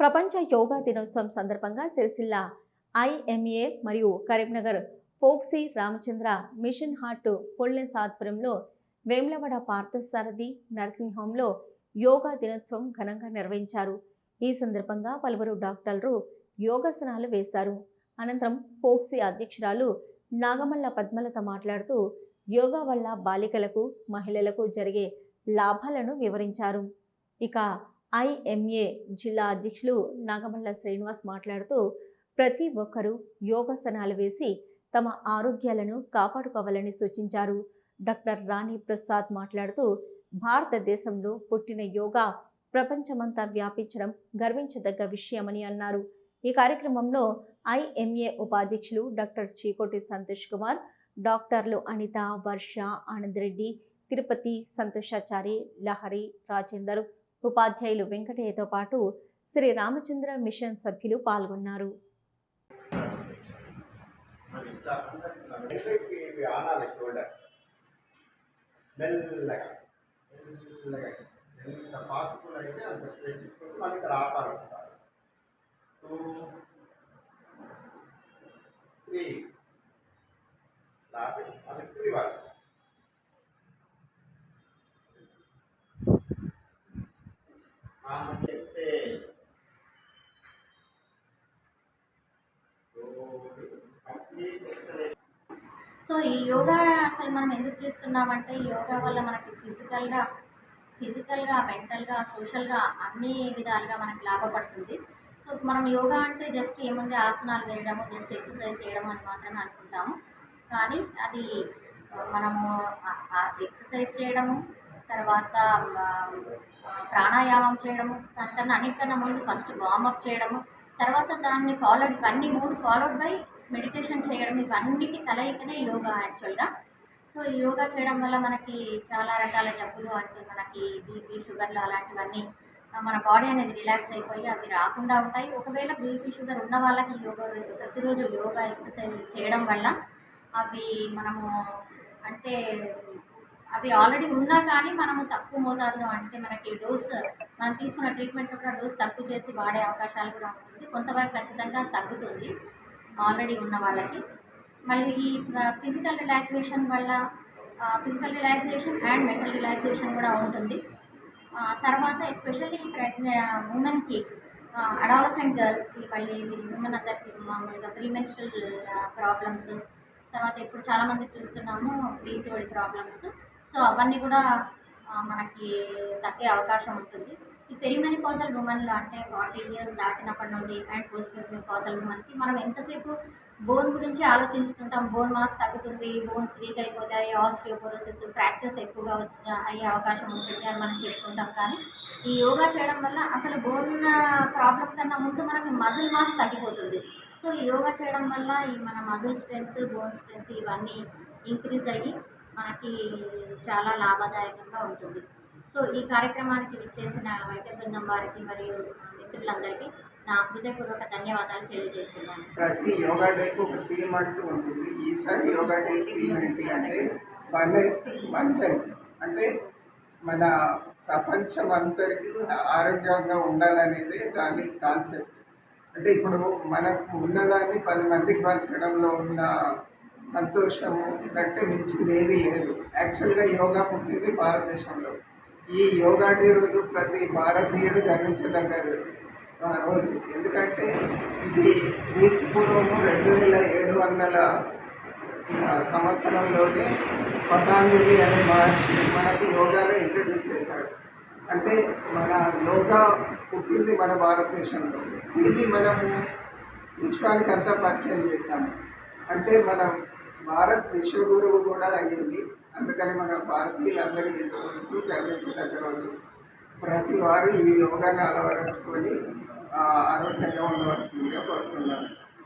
ప్రపంచ యోగా దినోత్సవం సందర్భంగా సిరిసిల్ల ఐఎంఏ మరియు కరీంనగర్ ఫోక్సీ రామచంద్ర మిషన్ హార్ట్ ఫుల్నెస్ ఆధ్వర్యంలో వేములవాడ పార్థసారథి నర్సింగ్ హోంలో యోగా దినోత్సవం ఘనంగా నిర్వహించారు. ఈ సందర్భంగా పలువురు డాక్టర్లు యోగాసనాలు వేశారు. అనంతరం ఫోక్సీ అధ్యక్షురాలు నాగమల్ల పద్మలత మాట్లాడుతూ యోగా వల్ల బాలికలకు, మహిళలకు జరిగే లాభాలను వివరించారు. ఇక ఐఎంఏ జిల్లా అధ్యక్షులు నాగమల్ల శ్రీనివాస్ మాట్లాడుతూ ప్రతి ఒక్కరూ యోగాసనాలు వేసి తమ ఆరోగ్యాలను కాపాడుకోవాలని సూచించారు. డాక్టర్ రాణి ప్రసాద్ మాట్లాడుతూ భారతదేశంలో పుట్టిన యోగా ప్రపంచమంతా వ్యాపించడం గర్వించదగ్గ విషయమని అన్నారు. ఈ కార్యక్రమంలో ఐఎంఏ ఉపాధ్యక్షులు డాక్టర్ చీకోటి సంతోష్ కుమార్, డాక్టర్లు అనిత, వర్ష, ఆనంద్ రెడ్డి, తిరుపతి, సంతోషాచారి, లహరి, రాజేందర్, ఉపాధ్యాయులు వెంకటయ్యతో పాటు శ్రీ రామచంద్ర మిషన్ సభ్యులు పాల్గొన్నారు. సో ఈ యోగా అసలు మనం ఎందుకు చేస్తున్నామంటే యోగా వల్ల మనకి ఫిజికల్గా మెంటల్గా సోషల్గా అన్ని విధాలుగా మనకి లాభపడుతుంది. సో మనం యోగా అంటే జస్ట్ ఏముంది ఆసనాలు వేయడము, జస్ట్ ఎక్సర్సైజ్ చేయడం అని మాత్రమే అనుకుంటాము. కానీ అది మనము ఎక్సర్సైజ్ చేయడము, తర్వాత ప్రాణాయామం చేయడము, దానికన్నా అన్నిటికన్నా ముందు ఫస్ట్ వార్మప్ చేయడము, తర్వాత దాన్ని ఇవన్నీ 3 ఫాలోడ్ బై మెడిటేషన్ చేయడం, ఇవన్నిటి కలయికనే యోగా యాక్చువల్గా. సో ఈ యోగా చేయడం వల్ల మనకి చాలా రకాల జబ్బులు అంటే మనకి బీపీ, షుగర్లు అలాంటివన్నీ మన బాడీ అనేది రిలాక్స్ అయిపోయి అవి రాకుండా ఉంటాయి. ఒకవేళ బీపీ, షుగర్ ఉన్న వాళ్ళకి ప్రతిరోజు యోగా ఎక్సర్సైజ్ చేయడం వల్ల అవి మనము అంటే అవి ఆల్రెడీ ఉన్నా కానీ మనము తక్కువ మోతాదులో అంటే మనకి మనం తీసుకున్న ట్రీట్మెంట్లో కూడా డోస్ తక్కువ చేసి వాడే అవకాశాలు కూడా ఉంటుంది. కొంతవరకు ఖచ్చితంగా తగ్గుతుంది ఆల్రెడీ ఉన్న వాళ్ళకి. మళ్ళీ ఈ ఫిజికల్ రిలాక్సేషన్ వల్ల physical relaxation and mental relaxation కూడా ఉంటుంది. తర్వాత ఎస్పెషల్లీ ఉమెన్కి, అడాలసెంట్ గర్ల్స్కి, మళ్ళీ ఉమెన్ అందరికి మామూలుగా ప్రీమెన్స్ట్రల్ ప్రాబ్లమ్స్, తర్వాత ఇప్పుడు చాలామంది చూస్తున్నాము పీసీఓడి ప్రాబ్లమ్స్. సో అవన్నీ కూడా మనకి తగ్గే అవకాశం ఉంటుంది. ఈ పెరిమెనోపాజల్ ఉమెన్లో అంటే 40 ఇయర్స్ దాటినప్పటి నుండి అండ్ పోస్ట్ మెనోపాజల్ ఉమెన్కి మనం ఎంతసేపు బోన్ గురించి ఆలోచించుకుంటాం. బోన్ మాస్ తగ్గుతుంది, బోన్స్ వీక్ అయిపోతాయి, ఆస్టియోపోరోసిస్, ఫ్రాక్చర్స్ ఎక్కువగా అయ్యే అవకాశం ఉంటుంది అని మనం చెప్పుకుంటాం. కానీ ఈ యోగా చేయడం వల్ల అసలు బోన్ ప్రాబ్లం కన్నా ముందు మనకి మజిల్ మాస్ తగ్గిపోతుంది. సో ఈ యోగా చేయడం వల్ల ఈ మన మజిల్ స్ట్రెంగ్త్, బోన్ స్ట్రెంగ్త్ ఇవన్నీ ఇంక్రీజ్ అయ్యి మనకి చాలా లాభదాయకంగా ఉంటుంది. సో ఈ కార్యక్రమానికి విచ్చేసిన వైద్య బృందం వారికి మరియు మిత్రులందరికీ నా హృదయపూర్వక ధన్యవాదాలు తెలియజేస్తున్నాను. ప్రతి యోగా డేకి ఒక థీమ్ అంటూ ఉంటుంది. ఈసారి యోగా డే థీమ్ ఏంటి అంటే వన్ హెల్త్, అంటే మన ప్రపంచం అందరికీ ఆరోగ్యంగా ఉండాలనేదే దాని కాన్సెప్ట్. అంటే ఇప్పుడు మనకు ఉన్నదాన్ని 10 మందికి పంచడంలో ఉన్న సంతోషము కంటే మించింది ఏదీ లేదు. యాక్చువల్గా యోగా పుట్టింది భారతదేశంలో. ఈ యోగా డే రోజు ప్రతి భారతీయుడు గర్వించదగ్గ రోజు. ఎందుకంటే ఇది క్రీస్తు పూర్వము 2700 సంవత్సరంలోనే పతాంజలి అనే మహర్షి మనకు యోగాలో ఇంట్రడ్యూస్ చేశాడు. అంటే మన యోగా పుట్టింది మన భారతదేశంలో. ఇది మనము విశ్వానికి అంతా పరిచయం చేశాము. అంటే మన భారత్ విశ్వగురువు కూడా అయ్యింది. అందుకని మన భారతీయులందరూ ఈ రోజు గర్వించదగ్గ రోజు. ప్రతి వారు ఈ యోగాను అలవరుచుకొని ఆరోగ్యంగా ఉండవలసిందిగా కోరుతున్నాను.